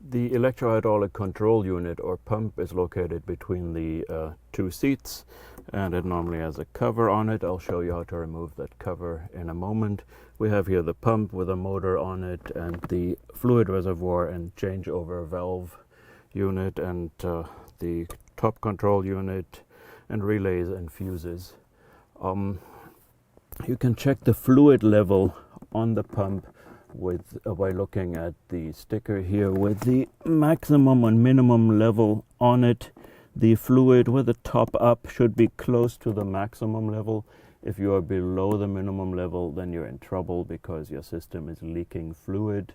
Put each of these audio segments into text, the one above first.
The electrohydraulic control unit or pump is located between the two seats, and it normally has a cover on it. I'll show you how to remove that cover in a moment. We have here the pump with a motor on it and the fluid reservoir and changeover valve unit, and the top control unit and relays and fuses. You can check the fluid level on the pump by looking at the sticker here with the maximum and minimum level on it. The fluid with the top up should be close to the maximum level. If you are below the minimum level, then you're in trouble because your system is leaking fluid.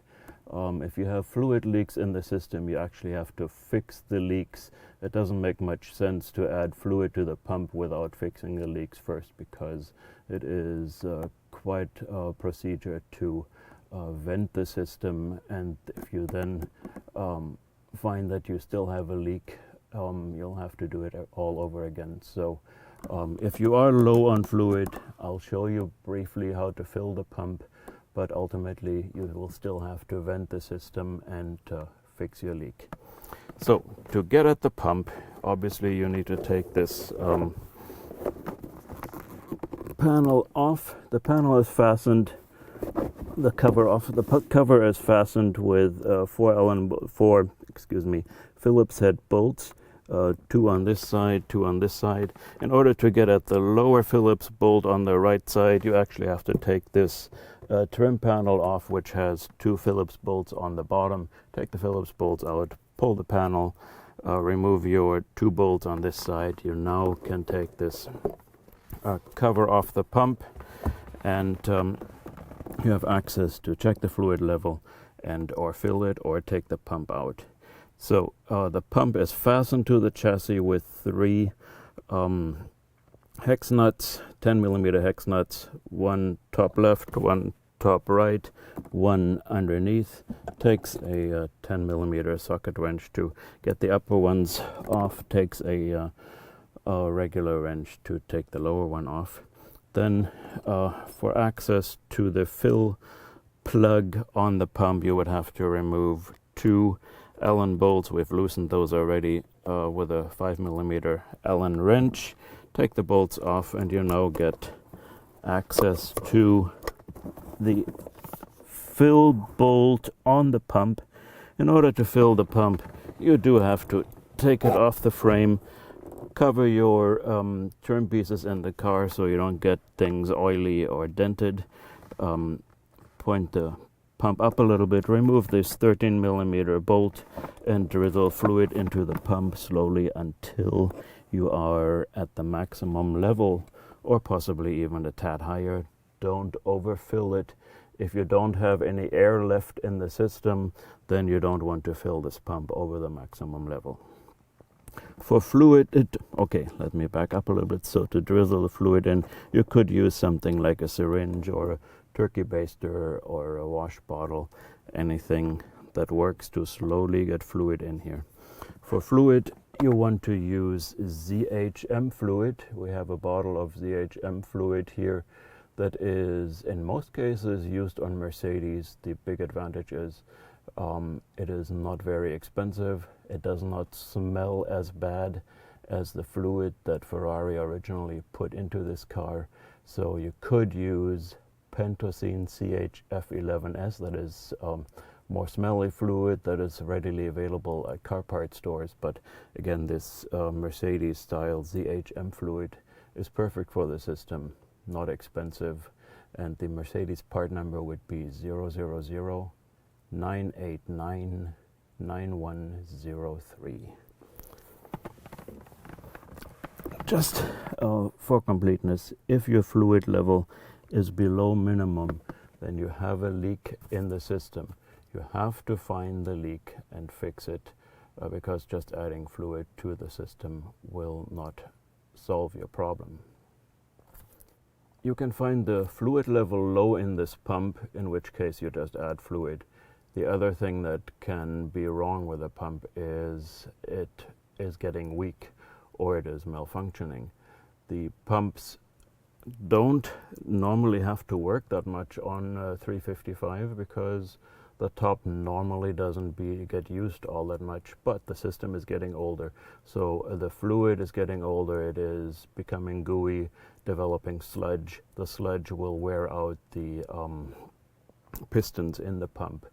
If you have fluid leaks in the system, you actually have to fix the leaks. It doesn't make much sense to add fluid to the pump without fixing the leaks first, because it is quite a procedure to vent the system, and if you then find that you still have a leak, you'll have to do it all over again. So if you are low on fluid, I'll show you briefly how to fill the pump, but ultimately you will still have to vent the system and fix your leak. So to get at the pump, obviously you need to take this panel off. The panel is fastened, the cover off. The cover is fastened with four Phillips head bolts, two on this side, two on this side. In order to get at the lower Phillips bolt on the right side, you actually have to take this trim panel off, which has two Phillips bolts on the bottom. Take the Phillips bolts out, pull the panel, remove your two bolts on this side. You now can take this cover off the pump, and you have access to check the fluid level and or fill it or take the pump out. So the pump is fastened to the chassis with three hex nuts, 10mm hex nuts, one top left, one top right, one underneath. Takes a 10mm socket wrench to get the upper ones off, takes a regular wrench to take the lower one off. Then for access to the fill plug on the pump, you would have to remove two Allen bolts. We've loosened those already with a 5mm Allen wrench. Take the bolts off and you now get access to the fill bolt on the pump. In order to fill the pump, you do have to take it off the frame, cover your trim pieces in the car so you don't get things oily or dented. Point the pump up a little bit, remove this 13mm bolt, and drizzle fluid into the pump slowly until you are at the maximum level, or possibly even a tad higher. Don't overfill it. If you don't have any air left in the system, then you don't want to fill this pump over the maximum level. For fluid, let me back up a little bit. So to drizzle the fluid in, you could use something like a syringe or a turkey baster or a wash bottle, anything that works to slowly get fluid in here. For fluid, you want to use ZHM fluid. We have a bottle of ZHM fluid here that is in most cases used on Mercedes. The big advantage is it is not very expensive. It does not smell as bad as the fluid that Ferrari originally put into this car. So you could use Pentosin CHF 11S, that is more smelly fluid that is readily available at car part stores. But again, this Mercedes style ZHM fluid is perfect for the system, not expensive, and the Mercedes part number would be 000-989-9103. Just for completeness, if your fluid level is below minimum, then you have a leak in the system. You have to find the leak and fix it, because just adding fluid to the system will not solve your problem. You can find the fluid level low in this pump, in which case you just add fluid. The other thing that can be wrong with the pump is it is getting weak or it is malfunctioning. The pumps don't normally have to work that much on 355 because The top normally doesn't get used all that much, but the system is getting older. So the fluid is getting older, it is becoming gooey, developing sludge. The sludge will wear out the pistons in the pump,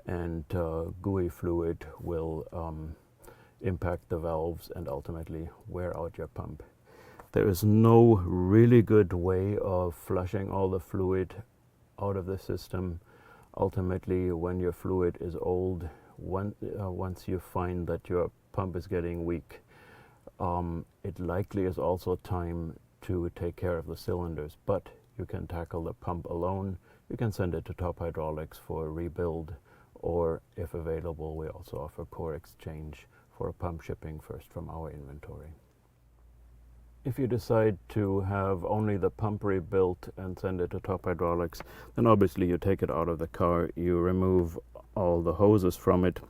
and gooey fluid will impact the valves and ultimately wear out your pump. There is no really good way of flushing all the fluid out of the system. Ultimately, when your fluid is old, once you find that your pump is getting weak, it likely is also time to take care of the cylinders, but you can tackle the pump alone. You can send it to Top Hydraulics for a rebuild, or if available, we also offer core exchange for a pump shipping first from our inventory. If you decide to have only the pump rebuilt and send it to Top Hydraulics, then obviously you take it out of the car, you remove all the hoses from it,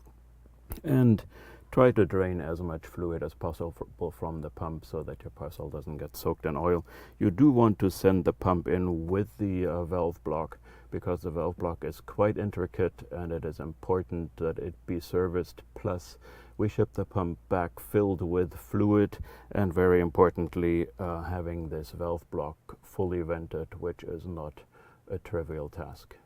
and try to drain as much fluid as possible from the pump so that your parcel doesn't get soaked in oil. You do want to send the pump in with the valve block, because the valve block is quite intricate and it is important that it be serviced. Plus, we ship the pump back filled with fluid, and very importantly, having this valve block fully vented, which is not a trivial task.